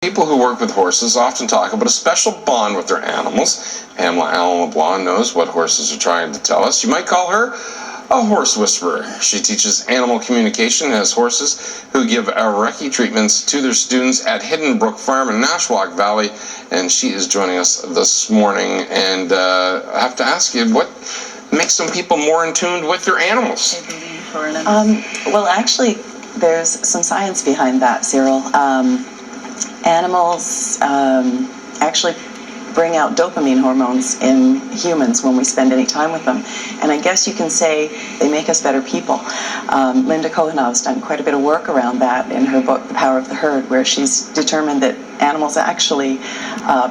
People who work with horses often talk about a special bond with their animals. Pamela Allen-LeBlanc knows what horses are trying to tell us. You might call her a horse whisperer. She teaches animal communication and has horses who give Reiki treatments to their students at Hidden Brook Farm in Nashwauk Valley, and she is joining us this morning. And I have to ask you, what makes some people more in tune with their animals? Well, actually, there's some science behind that, Cyril. Animals actually bring out dopamine hormones in humans when we spend any time with them. And I guess you can say they make us better people. Linda Kohanov's done quite a bit of work around that in her book, The Power of the Herd, where she's determined that animals actually,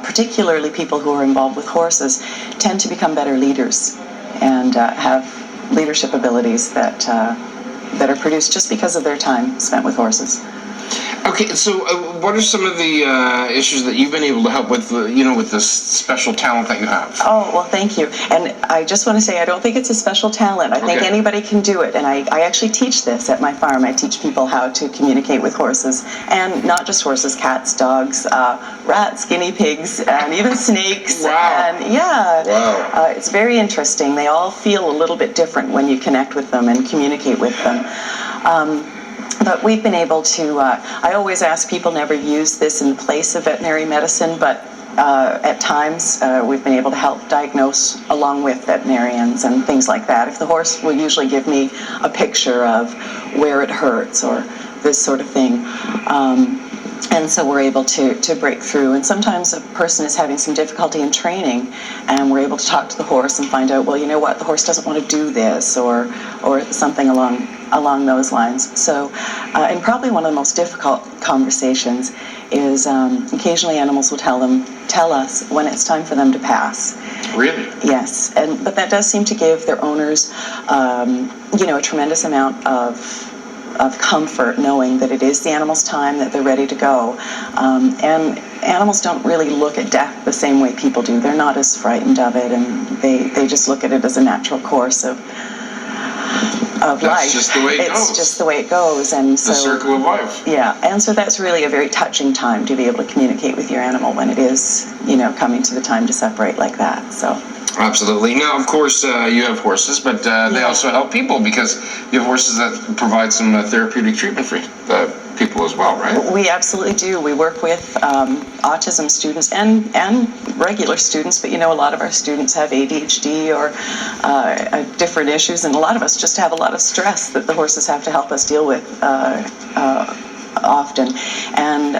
particularly people who are involved with horses, tend to become better leaders and have leadership abilities that are produced just because of their time spent with horses. Okay, so what are some of the issues that you've been able to help with, with this special talent that you have? Oh, well, thank you. And I just want to say, I don't think it's a special talent. I think anybody can do it. And I actually teach this at my farm. I teach people how to communicate with horses. And not just horses, cats, dogs, rats, guinea pigs, and even snakes. Wow. And wow. It's very interesting. They all feel a little bit different when you connect with them and communicate with them. But we've been able to, I always ask people never use this in place of veterinary medicine, but at times we've been able to help diagnose along with veterinarians and things like that. If the horse will usually give me a picture of where it hurts or this sort of thing. And so we're able to break through. And sometimes a person is having some difficulty in training, and we're able to talk to the horse and find out, well, you know what, the horse doesn't want to do this, or something along those lines. So, and probably one of the most difficult conversations is occasionally animals will tell us when it's time for them to pass. Really? Yes, but that does seem to give their owners, a tremendous amount of comfort knowing that it is the animal's time, that they're ready to go. And animals don't really look at death the same way people do. They're not as frightened of it, and they just look at it as a natural course of life. That's just the way it goes. It's just the way it goes. And so, the circle of life. Yeah, and so that's really a very touching time to be able to communicate with your animal when it is, coming to the time to separate like that. So. Absolutely. Now, of course, you have horses, but they also help people, because you have horses that provide some therapeutic treatment for people as well, right? We absolutely do. We work with autism students and regular students, but a lot of our students have ADHD or different issues, and a lot of us just have a lot of stress that the horses have to help us deal with often. And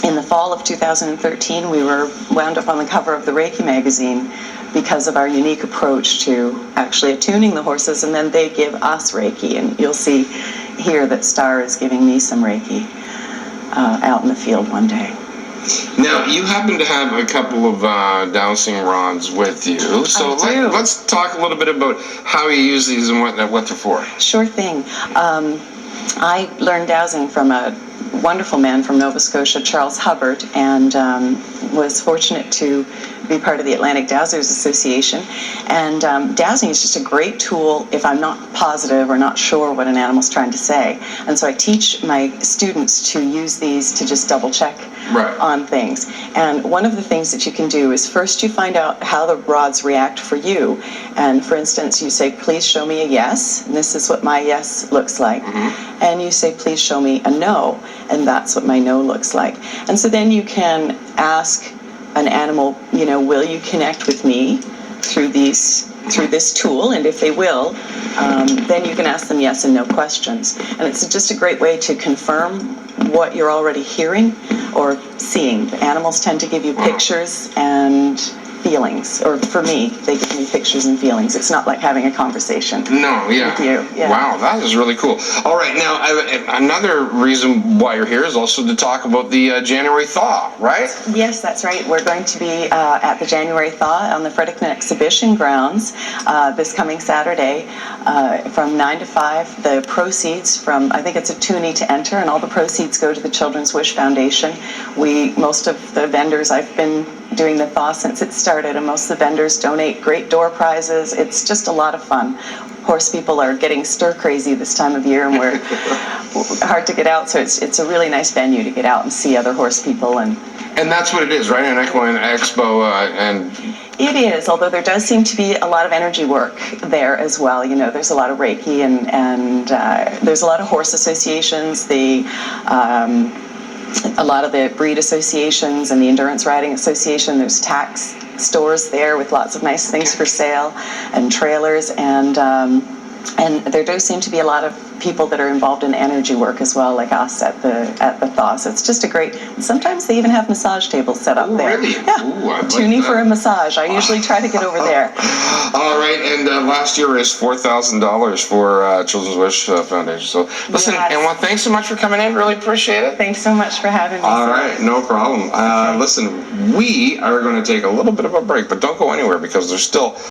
in the fall of 2013, we were wound up on the cover of the Reiki magazine because of our unique approach to actually attuning the horses, and then they give us Reiki. And you'll see here that Star is giving me some Reiki out in the field one day. Now, you happen to have a couple of dowsing rods with you, so let's talk a little bit about how you use these and what they're for. Sure thing. I learned dowsing from a wonderful man from Nova Scotia, Charles Hubbard, and was fortunate to be part of the Atlantic Dowsers Association. And dowsing is just a great tool if I'm not positive or not sure what an animal's trying to say. And so I teach my students to use these to just double check on things. And one of the things that you can do is first you find out how the rods react for you. And for instance, you say, please show me a yes, and this is what my yes looks like. Mm-hmm. And you say, please show me a no, and that's what my no looks like. And so then you can ask an animal, will you connect with me through this tool? And if they will, then you can ask them yes and no questions. And it's just a great way to confirm what you're already hearing or seeing. Animals tend to give you pictures and feelings, or for me, they give me pictures and feelings. It's not like having a conversation with you. Yeah. Wow, that is really cool. All right, now, another reason why you're here is also to talk about the January Thaw, right? Yes, that's right. We're going to be at the January Thaw on the Fredericton Exhibition Grounds this coming Saturday from 9 to 5. The proceeds from, I think it's a toonie to enter, and all the proceeds go to the Children's Wish Foundation. Most of the vendors, I've been doing the thaw since it started, and most of the vendors donate great door prizes. It's just a lot of fun. horse people are getting stir crazy this time of year, and we're hard to get out. So it's a really nice venue to get out and see other horse people. And that's what it is, right? An equine expo, and it is, although there does seem to be a lot of energy work there as well. You know, there's a lot of Reiki, and there's a lot of horse associations. A lot of the breed associations and the endurance riding association. There's tax stores there with lots of nice things for sale, and trailers, and there does seem to be a lot of people that are involved in energy work as well, like us at the thaw. So it's just a great. Sometimes they even have massage tables set up there. Really? Yeah. Ooh, Toonie for a massage. I usually try to get over there. All right, and last year raised $4,000 for Children's Wish Foundation. So listen, Yes. Emma, thanks so much for coming in. Really appreciate it. Thanks so much for having me. All Sarah. right, no problem. Listen, we are going to take a little bit of a break, but don't go anywhere because there's still